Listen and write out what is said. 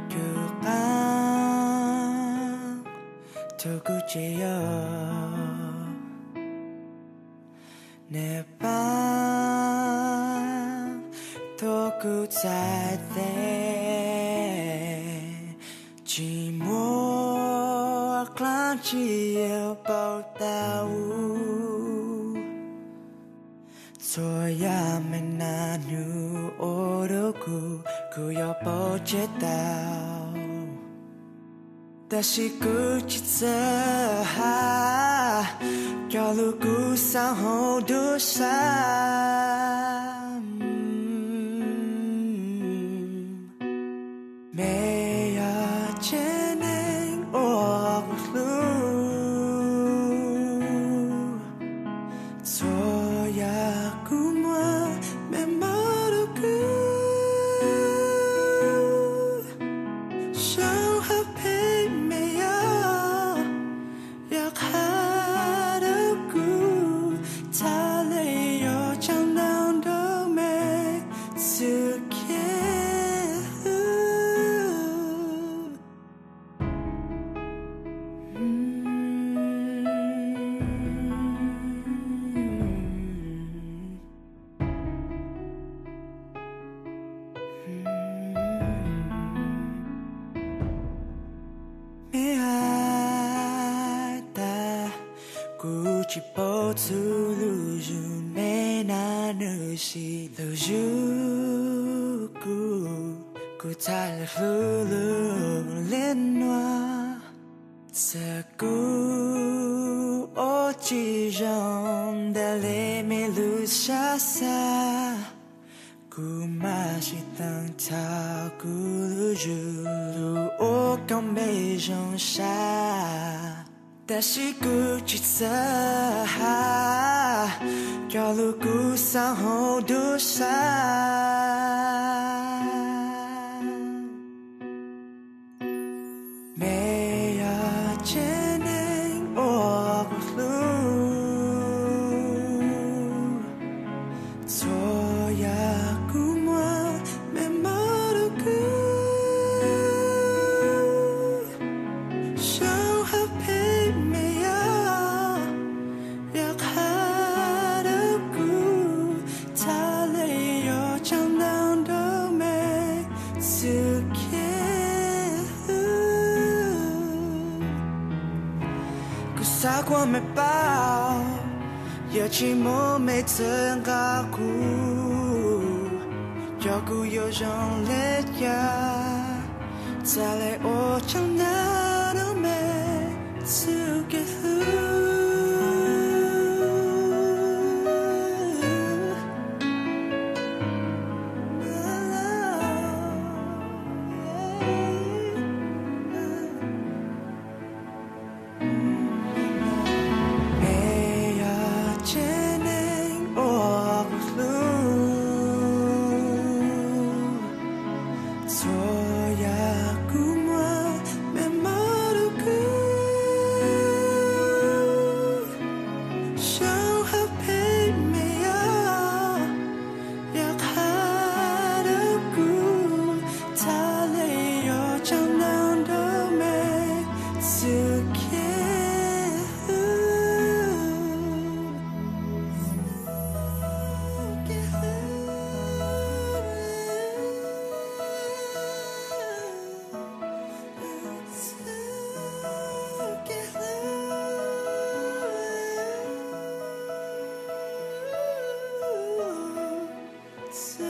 그강 두구지여 내 밤 도구자대 chỉ mua clan chiều bao tao rồi ya mình na nu oroku ku yo bao chết tao 다시 끝이자 결국 상호도사 매야 진행 오르 소야 꿈와 메모르그 Chỉ bỏ thu lưu dù mê na nữ si lưu dù Cô ta là lưu lưu lên hoa Giờ cô ô chỉ rong đã lê mê lưu xa xa Cô mà chỉ tăng thao cô lưu dù lưu ô công bê rong xa 다시 끝이자 결국 상호도사 매야 진행 오르 소야 꿈와 메모르그傻瓜没包，也寂寞没曾高估，要顾有人来呀，再来我将那都没资格。So